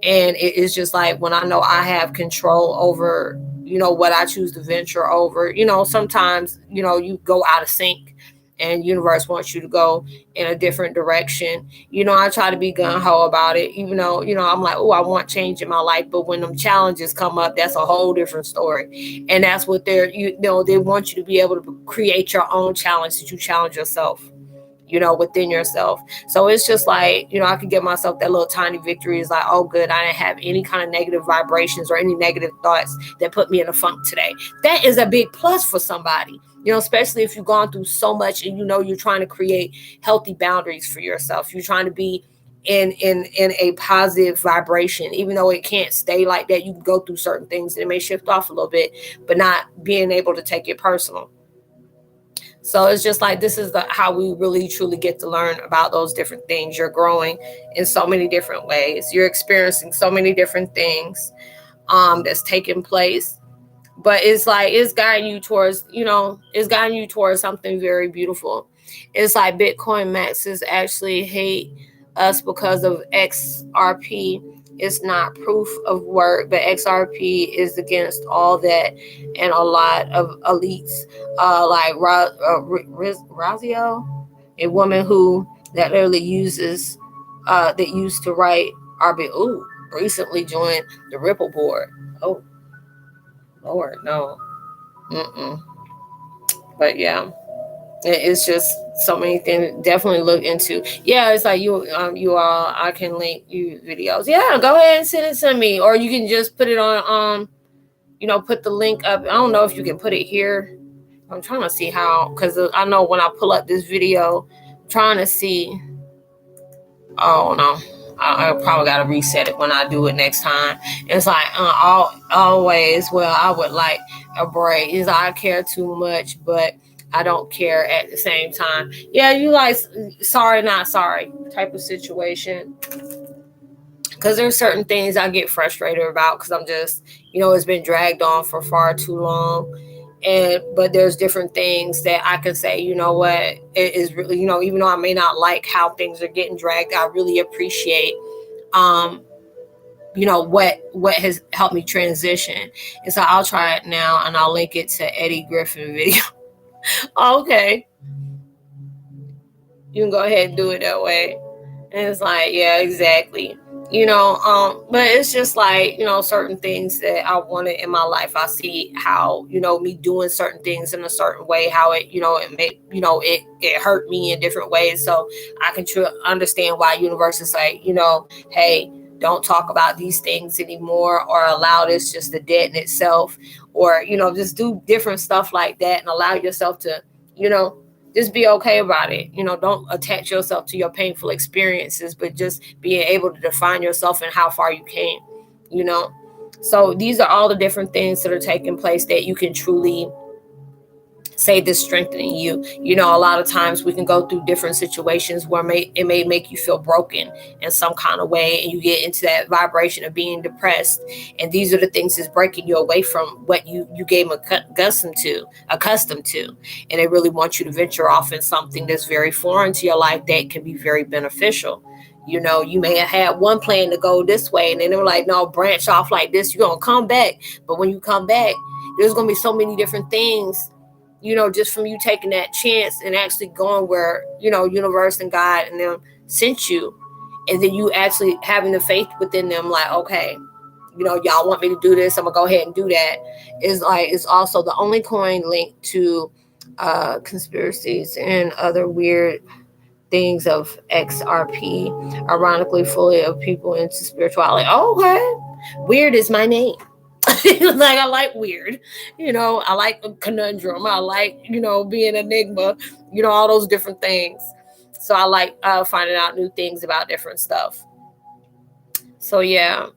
And it is just like, when I know I have control over, what I choose to venture over, sometimes, you go out of sync, and universe wants you to go in a different direction. I try to be gung-ho about it, even though, I'm like, oh, I want change in my life. But when them challenges come up, that's a whole different story. And that's what they want you to be able to create your own challenge, that you challenge yourself, within yourself. So it's just like, I could give myself that little tiny victory. It's like, oh, good, I didn't have any kind of negative vibrations or any negative thoughts that put me in a funk today. That is a big plus for somebody, especially if you've gone through so much and you're trying to create healthy boundaries for yourself. You're trying to be in a positive vibration, even though it can't stay like that. You can go through certain things and it may shift off a little bit, but not being able to take it personal. So it's just like, this is how we really truly get to learn about those different things. You're growing in so many different ways. You're experiencing so many different things that's taking place. But it's like, it's guiding you towards something very beautiful. It's like Bitcoin maxes actually hate us because of XRP. It's not proof of work, but XRP is against all that, and a lot of elites, like Razio, a woman who that literally uses that used to write RB. Ooh, recently joined the Ripple board. Oh Lord, no. But yeah, it's just so many things. Definitely look into. Yeah, it's like you all. I can link you videos. Yeah, go ahead and send it to me, or you can just put it on. Put the link up. I don't know if you can put it here. I'm trying to see how, because I know when I pull up this video, I'm trying to see. Oh no, I probably got to reset it when I do it next time. It's like always. Well, I would like a break. Is I care too much, but I don't care at the same time. Yeah, you like sorry, not sorry type of situation. Because there's certain things I get frustrated about because I'm just, it's been dragged on for far too long. But there's different things that I can say, you know what, it is really, even though I may not like how things are getting dragged, I really appreciate, what has helped me transition. And so I'll try it now and I'll link it to Eddie Griffin video. Okay. You can go ahead and do it that way. And it's like, yeah, exactly. But it's just like, certain things that I wanted in my life. I see how, me doing certain things in a certain way, how it, it made, it hurt me in different ways. So I can understand why universe is like, hey, don't talk about these things anymore, or allow this just to deaden itself, or, just do different stuff like that and allow yourself to, just be okay about it. Don't attach yourself to your painful experiences, but just being able to define yourself and how far you came, So these are all the different things that are taking place that you can truly say this strengthening you. A lot of times we can go through different situations where it may make you feel broken in some kind of way, and you get into that vibration of being depressed. And these are the things that's breaking you away from what you became accustomed to. And they really want you to venture off in something that's very foreign to your life that can be very beneficial. You may have had one plan to go this way, and then they were like, no, branch off like this. You're going to come back. But when you come back, there's going to be so many different things, just from you taking that chance and actually going where, universe and God and them sent you. And then you actually having the faith within them, like, okay, y'all want me to do this, I'm gonna go ahead and do that. It's also the only coin linked to conspiracies and other weird things of XRP, ironically fully of people into spirituality. Okay. Weird is my name. Like, I like weird, I like a conundrum. I like, being enigma, all those different things. So I like finding out new things about different stuff. So yeah,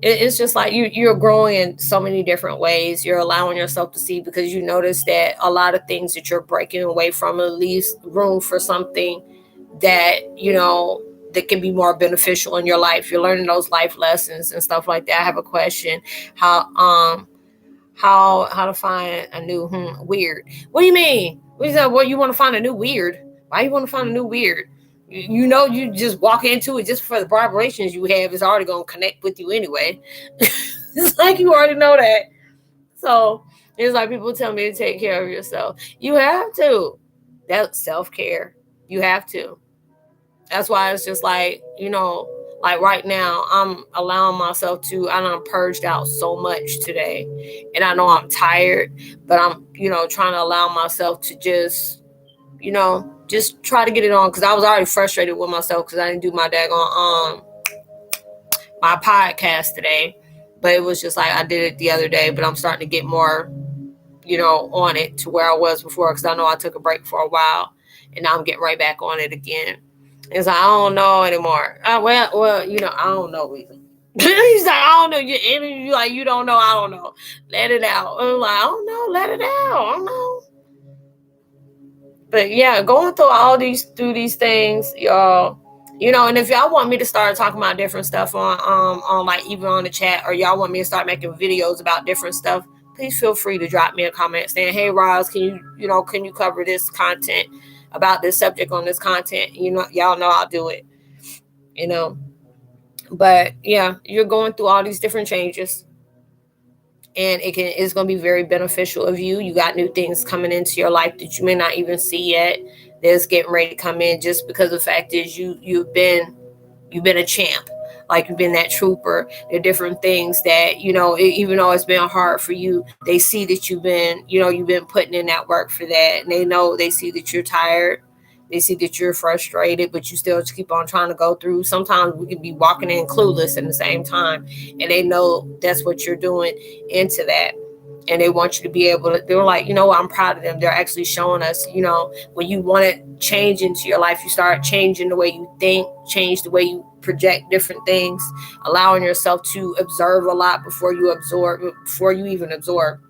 it's just like you're growing in so many different ways. You're allowing yourself to see, because you notice that a lot of things that you're breaking away from leaves room for something that, that can be more beneficial in your life. You're learning those life lessons and stuff like that. I have a question. How to find a new weird? What do you mean? What is that? What, you want to find a new weird? Why you want to find a new weird? You just walk into it just for the vibrations you have. It's already going to connect with you anyway. It's like you already know that. So it's like people tell me to take care of yourself. You have to. That's self-care. You have to. That's why it's just like, like right now, I'm allowing myself to, and I'm purged out so much today. And I know I'm tired, but I'm, trying to allow myself to just, just try to get it on. Because I was already frustrated with myself because I didn't do my daggone, my podcast today. But it was just like I did it the other day, but I'm starting to get more, on it to where I was before. Because I know I took a break for a while, and now I'm getting right back on it again. It's like, I don't know anymore. Well, I don't know either. He's like, I don't know. You like, you don't know. I don't know. Let it out. I'm like, I don't know. Let it out. I don't know. But yeah, going through these things, y'all. And if y'all want me to start talking about different stuff on like even on the chat, or y'all want me to start making videos about different stuff, please feel free to drop me a comment saying, hey, Roz, can you cover this content? about this subject on this content, y'all know I'll do it, But yeah, you're going through all these different changes, and it's going to be very beneficial of you. You got new things coming into your life that you may not even see yet. That's getting ready to come in, just because the fact is you've been a champ. Like, you've been that trooper. There are different things that, even though it's been hard for you, they see that you've been putting in that work for that. And they see that you're tired. They see that you're frustrated, but you still just keep on trying to go through. Sometimes we can be walking in clueless at the same time, and they know that's what you're doing into that. And they want you to be able to, they're like, I'm proud of them. They're actually showing us, when you want to change into your life, you start changing the way you think, change the way you project different things, allowing yourself to observe a lot before you even absorb,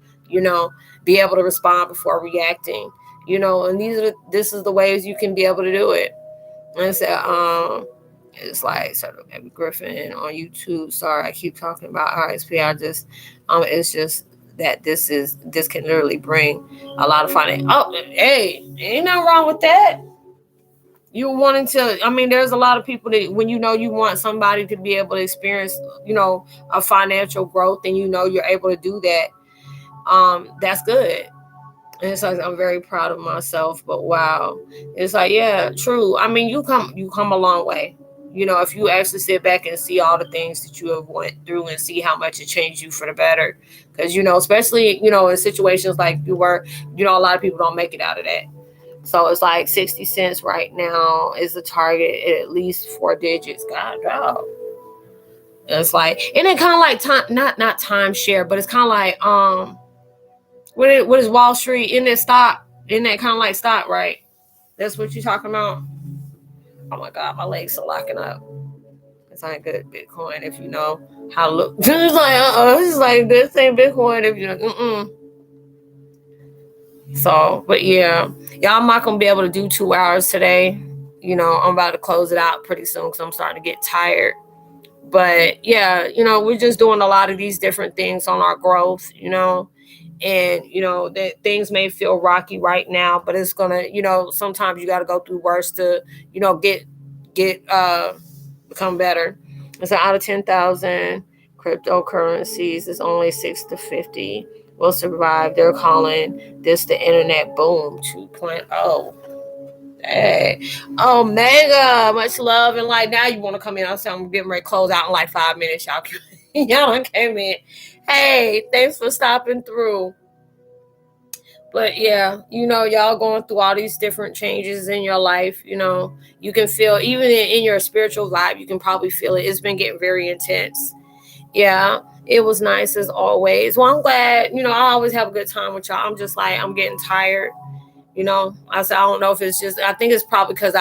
be able to respond before reacting, and this is the ways you can be able to do it. And it's like sort of Baby Griffin on YouTube. Sorry, I keep talking about RSP. It's just that this can literally bring a lot of fun. Oh, hey, ain't nothing wrong with that. You wanting to, there's a lot of people that when you want somebody to be able to experience, a financial growth, and you're able to do that, that's good. And it's like, I'm very proud of myself, but wow. It's like, yeah, true. You come a long way. If you actually sit back and see all the things that you have went through and see how much it changed you for the better. Because, especially, in situations like you were, a lot of people don't make it out of that. So it's like 60 cents right now is the target at least 4 digits. God, dog. It's like, and it kind of like time, not timeshare, but it's kind of like, what is Wall Street in that stock? Isn't that kind of like stock, right? That's what you're talking about. Oh my God, my legs are locking up. It's not good at Bitcoin if you know how to look. It's like, it's like, this ain't Bitcoin if you know. So, but yeah, y'all, I'm not gonna be able to do 2 hours today. I'm about to close it out pretty soon because I'm starting to get tired. But yeah, we're just doing a lot of these different things on our growth, and that things may feel rocky right now, but it's gonna, sometimes you got to go through worse to, get become better. And so out of 10,000 cryptocurrencies, it's only 6 to 50 will survive. They're calling this the internet boom 2.0. Hey, Omega, much love and light. Now you want to come in? I'm getting ready to close out in like 5 minutes. Y'all came in. Hey, thanks for stopping through. But yeah, y'all going through all these different changes in your life. You can feel, even in your spiritual vibe, you can probably feel it. It's been getting very intense. Yeah, it was nice as always. Well, I'm glad, I always have a good time with y'all. I'm just like, I'm getting tired. I said, I don't know if it's just, I think it's probably because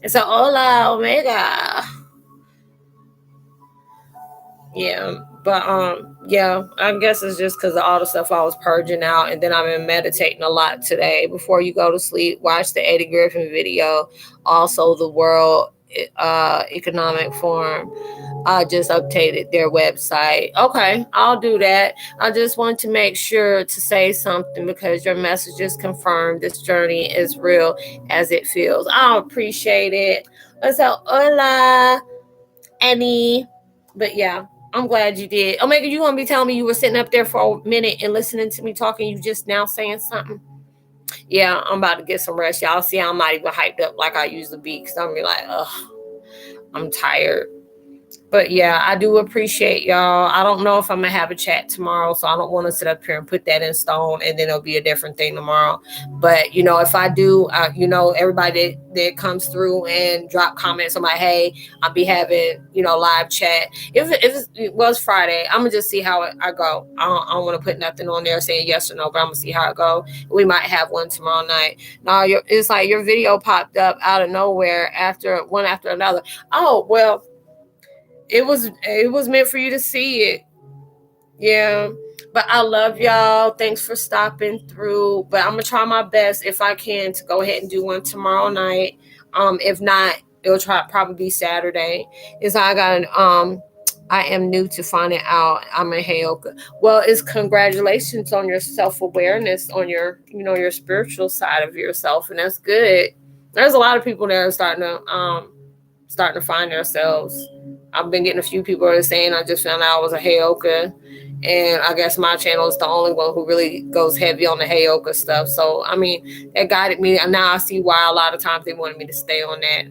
it's a hola, Omega. Yeah, but yeah, I guess it's just because of all the stuff I was purging out, and then I've been meditating a lot today. Before you go to sleep, watch the Eddie Griffin video. Also, the World Economic Forum just updated their website. Okay, I'll do that. I just want to make sure to say something because your messages confirm this journey is real as it feels. I appreciate it. So, hola, Annie. But yeah, I'm glad you did. Omega, you want to be telling me you were sitting up there for a minute and listening to me talking, you just now saying something? Yeah, I'm about to get some rest. Y'all see I'm not even hyped up like I usually be because I'm like, I'm tired. But yeah, I do appreciate y'all. I don't know if I'm going to have a chat tomorrow, so I don't want to sit up here and put that in stone and then it'll be a different thing tomorrow. But, if I do, everybody that comes through and drop comments on my, hey, I'll be having, live chat. If it was Friday, I'm going to just see how I go. I don't want to put nothing on there saying yes or no, but I'm going to see how it go. We might have one tomorrow night. No, it's like your video popped up out of nowhere one after another. Oh, well. It was meant for you to see it. Yeah. But I love y'all. Thanks for stopping through. But I'm going to try my best if I can to go ahead and do one tomorrow night. If not, it'll probably be Saturday. I got I am new to finding out I'm a Heyoka. Well, it's congratulations on your self-awareness, on your, your spiritual side of yourself, and that's good. There's a lot of people that are starting to find themselves. I've been getting a few people that are saying I just found out I was a Heyoka, and I guess my channel is the only one who really goes heavy on the Heyoka stuff. So I mean, that guided me, and now I see why a lot of times they wanted me to stay on that.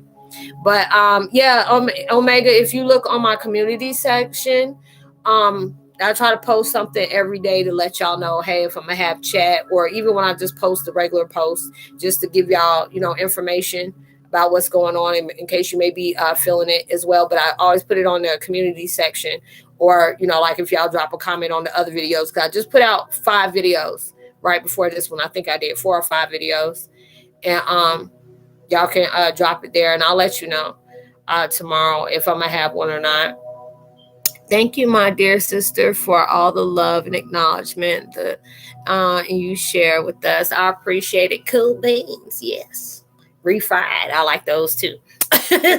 But yeah, Omega, if you look on my community section, I try to post something every day to let y'all know, hey, if I'm gonna have chat, or even when I just post the regular post, just to give y'all, information about what's going on in case you may be feeling it as well. But I always put it on the community section, or like if y'all drop a comment on the other videos, because I just put out 5 videos right before this one. I think I did 4 or 5 videos, and y'all can drop it there, and I'll let you know tomorrow if I'm gonna have one or not. Thank you, my dear sister, for all the love and acknowledgement that you share with us. I appreciate it. Cool beans, yes. Refried, I like those too.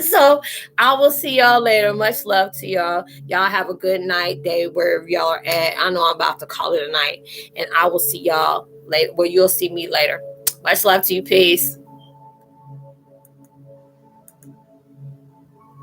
So I will see y'all later. Much love to y'all. Y'all have a good night, day, wherever y'all are at. I know I'm about to call it a night, and I will see y'all later. Well, you'll see me later. Much love to you. Peace.